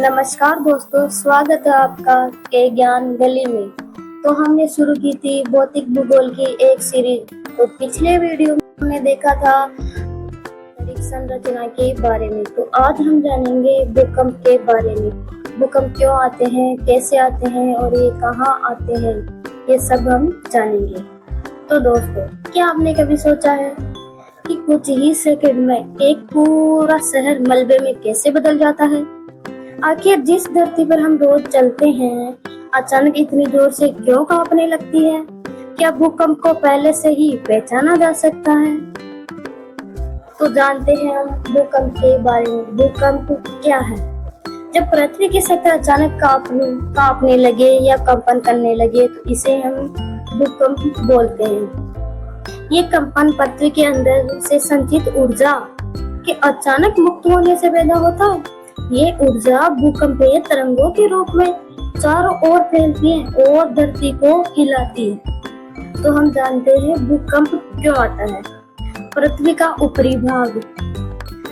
नमस्कार दोस्तों, स्वागत है आपका ए ज्ञान गली में। तो हमने शुरू की थी भौतिक भूगोल की एक सीरीज। तो पिछले वीडियो में हमने देखा था संरचना के बारे में। तो आज हम जानेंगे भूकंप के बारे में। भूकंप क्यों आते हैं, कैसे आते हैं और ये कहाँ आते हैं, ये सब हम जानेंगे। तो दोस्तों, क्या आपने कभी सोचा है कि कुछ ही सेकंड में एक पूरा शहर मलबे में कैसे बदल जाता है? आखिर जिस धरती पर हम रोज चलते हैं अचानक इतनी जोर से क्यों कांपने लगती है? क्या भूकंप को पहले से ही पहचाना जा सकता है? तो जानते हैं हम भूकंप के बारे में। भूकंप क्या है? जब पृथ्वी की सतह अचानक कांपने लगे या कंपन करने लगे तो इसे हम भूकंप बोलते हैं। ये कंपन पृथ्वी के अंदर से संचित ऊर्जा के अचानक मुक्त होने से पैदा होता है। ये ऊर्जा भूकंपीय तरंगों के रूप में चारों ओर फैलती है और धरती को हिलाती है। तो हम जानते हैं भूकंप क्यों आता है। पृथ्वी का ऊपरी भाग,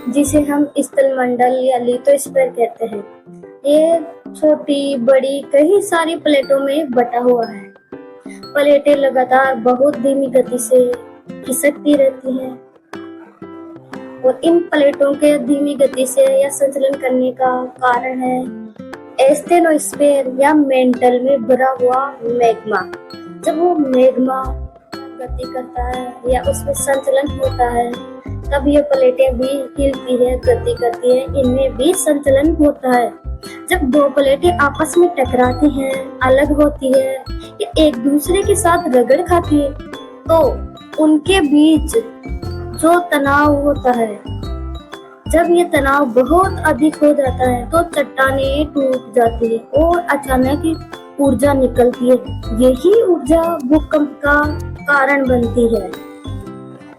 जिसे हम स्थलमंडल या लिथोस्फीयर कहते हैं, ये छोटी बड़ी कई सारी प्लेटों में बटा हुआ है। प्लेटें लगातार बहुत धीमी गति से खिसकती रहती हैं और इन प्लेटों के धीमी गति से या संचलन करने का कारण है एस्टेनोस्फीयर या मेंटल में भरा हुआ मैग्मा। जब वो मैग्मा गति करता है या उसमें संचलन होता है तब ये प्लेटें भी हिलती है, गति करती है, इनमें भी संचलन होता है। जब दो प्लेटें आपस में टकराती हैं, अलग होती है या एक दूसरे के साथ रगड़ खाती है तो उनके बीच जो तनाव होता है, जब ये तनाव बहुत अधिक हो जाता है तो चट्टानें टूट जाती है और अचानक ऊर्जा निकलती है। यही ऊर्जा भूकंप का कारण बनती है।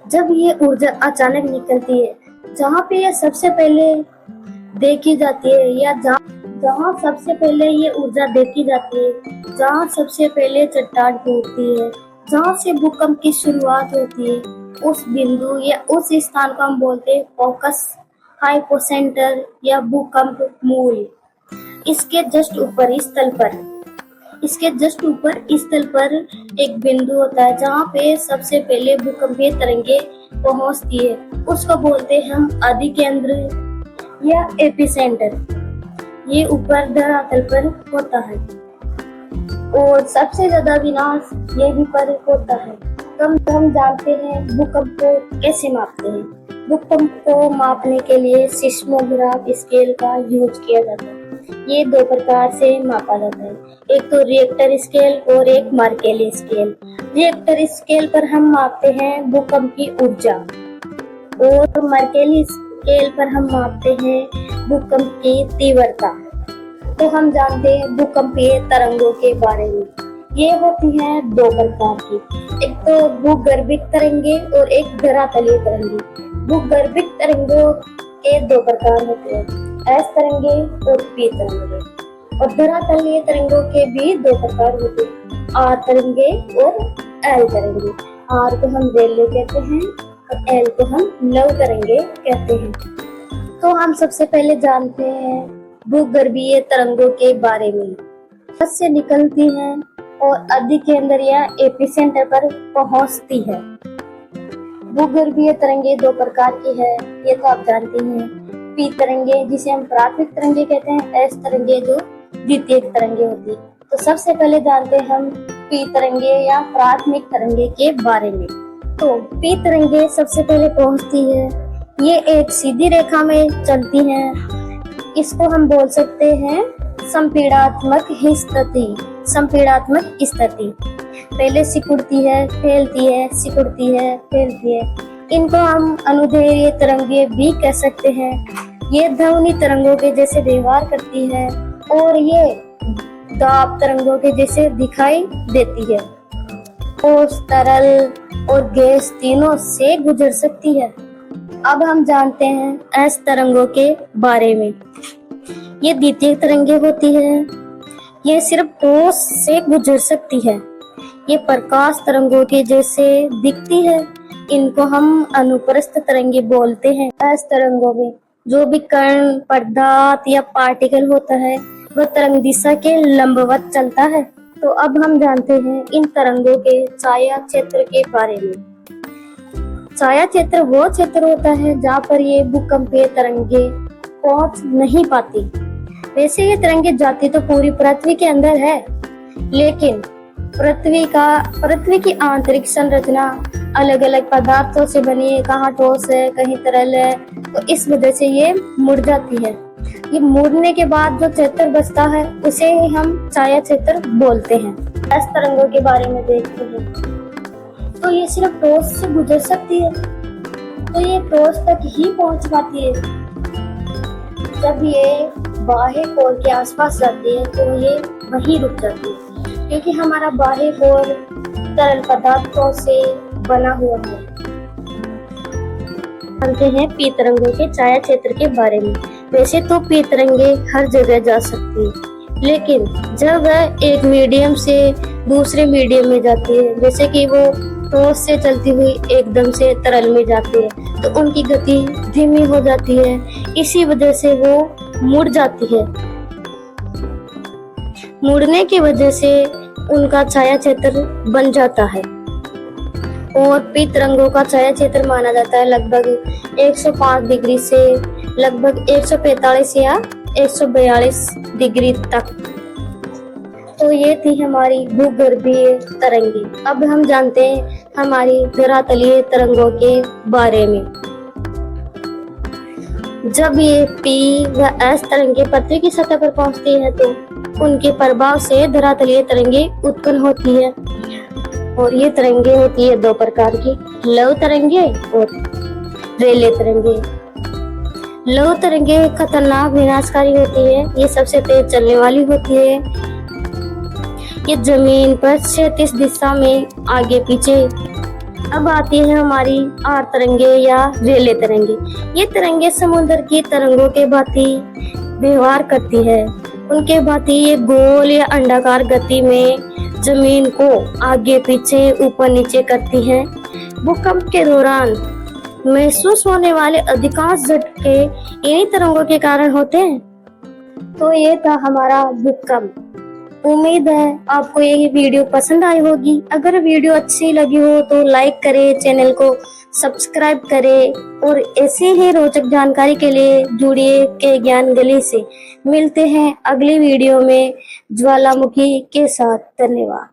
जब ये ऊर्जा अचानक निकलती है, जहाँ पे ये सबसे पहले देखी जाती है या जहाँ सबसे पहले ये ऊर्जा देखी जाती है, जहाँ सबसे पहले चट्टान टूटती है, जहाँ से भूकंप की शुरुआत होती है, उस बिंदु या उस स्थान को हम बोलते हैं फोकस हाइपोसेंटर या भूकंप मूल। इसके जस्ट ऊपर स्थल पर एक बिंदु होता है जहाँ पे सबसे पहले भूकंपीय तरंगे पहुँचती है। उसको बोलते हैं हम अधिकेंद्र या एपिसेंटर। ये ऊपर धरातल पर होता है और सबसे ज्यादा विनाश यहीं पर होता है। हम जानते हैं भूकंप को कैसे मापते हैं। भूकंप को मापने के लिए सिस्मोग्राफ स्केल का यूज किया जाता है। ये दो प्रकार से मापा जाता है, एक तो रिएक्टर स्केल और एक मार्केली स्केल। रिएक्टर स्केल पर हम मापते हैं भूकंप की ऊर्जा और मार्केली स्केल पर हम मापते हैं भूकंप की तीव्रता। तो हम जानते हैं भूकंपीय तरंगों के बारे में। ये होती हैं दो प्रकार की, एक तो भूगर्भिक तरंगे और एक धरातलीय तरंगे। भूगर्भिक तरंगों के दो प्रकार होते हैं, एस तरंगे और पी तरंगे। और धरातलीय तरंगों के भी दो प्रकार होते हैं, आर तरंगे और एल तरंगे। आर को हम रेले कहते हैं और एल को हम लव तरंगे कहते हैं। तो हम सबसे पहले जानते हैं भूगर्भीय तरंगों के बारे में। बस से निकलती हैं और अधिकेंद्र या एपिसेंटर पर पहुंचती है। भूगर्भीय तरंगे दो प्रकार की है, ये तो आप जानते हैं। पी तरंगे जिसे हम प्राथमिक तरंगे कहते हैं, एस तरंगे जो द्वितीयक तरंगे होती है। तो सबसे पहले जानते हैं हम पी तरंगे या प्राथमिक तरंगे के बारे में। तो पी तरंगे सबसे पहले पहुंचती है, ये एक सीधी रेखा में चलती है। इसको हम बोल सकते हैं संपीड़ात्मक स्थिति। पहले सिकुड़ती है, फैलती है, सिकुड़ती है, फैलती है। इनको हम अनुदैर्घ्य तरंगे भी कह सकते हैं। ये ध्वनि तरंगों के जैसे व्यवहार करती है और ये दाब तरंगों के जैसे दिखाई देती है। ठोस, तरल और गैस तीनों से गुजर सकती है। अब हम जानते हैं एस तरंगों के बारे में। ये द्वितीय तरंगे होती है, ये सिर्फ ठोस से गुजर सकती है। ये प्रकाश तरंगों के जैसे दिखती है। इनको हम अनुप्रस्थ तरंगे बोलते हैं। एस तरंगों में जो भी कण, पदार्थ या पार्टिकल होता है वह तरंग दिशा के लंबवत चलता है। तो अब हम जानते हैं इन तरंगों के छाया क्षेत्र के बारे में। छाया क्षेत्र वो क्षेत्र होता है जहाँ पर ये भूकंपीय तरंगे पहुंच नहीं पाती। वैसे ये तरंगे जाती तो पूरी पृथ्वी के अंदर है, लेकिन पृथ्वी की आंतरिक संरचना अलग अलग पदार्थों से बनी है, कहाँ ठोस है कहीं तरल है, तो इस वजह से ये मुड़ जाती है। ये मुड़ने के बाद जो क्षेत्र बचता है उसे ही हम छाया क्षेत्र बोलते हैं। इस तरंगों के बारे में देखते हैं तो ये सिर्फ ठोस से गुजर सकती है, तो ये ठोस तक ही पहुंच पाती है। जब ये बाह्य कोर के आसपास जाती है तो ये वहीं रुक जाती है, क्योंकि हमारा बाह्य कोर तरल पदार्थों से बना हुआ है। जानते हैं पी तरंगों के छाया क्षेत्र के बारे में। वैसे तो पी तरंगे हर जगह जा सकती है, लेकिन जब वह एक मीडियम से दूसरे मीडियम में जाती है, जैसे कि वो ठोस से चलती हुई एकदम से तरल में जाती है, तो उनकी गति धीमी हो जाती है। इसी वजह से वो मुड़ जाती है। मुड़ने की वजह से उनका छाया क्षेत्र बन जाता है। और पी तरंगों का छाया क्षेत्र माना जाता है लगभग 105 डिग्री से लगभग 145 या 142 डिग्री तक। तो ये थी हमारी भूगर्भीय तरंगे। अब हम जानते हैं हमारी धरातलीय तरंगों के बारे में। जब ये पी व एस तरंगे पृथ्वी की सतह पर पहुंचती हैं तो उनके प्रभाव से धरातलीय तरंगे उत्पन्न होती है। और ये तरंगे होती है दो प्रकार की, लव तरंगे और रेले तरंगे। लव तरंगे खतरनाक विनाशकारी होती है, ये सबसे तेज चलने वाली होती है। ये जमीन पर 36 दिशा में आगे पीछे। अब आती है हमारी आर तरंगे या रेले तरंगे। ये तरंगे समुद्र की तरंगों के भांति व्यवहार करती है। उनके भांति ये गोल या अंडाकार गति में जमीन को आगे पीछे ऊपर नीचे करती है। भूकंप के दौरान महसूस होने वाले अधिकांश झटके इन्हीं तरंगों के कारण होते हैं। तो ये था हमारा भूकंप। उम्मीद है आपको ये वीडियो पसंद आई होगी। अगर वीडियो अच्छी लगी हो तो लाइक करें, चैनल को सब्सक्राइब करें और ऐसे ही रोचक जानकारी के लिए जुड़िए के ज्ञान गली से। मिलते हैं अगली वीडियो में ज्वालामुखी के साथ। धन्यवाद।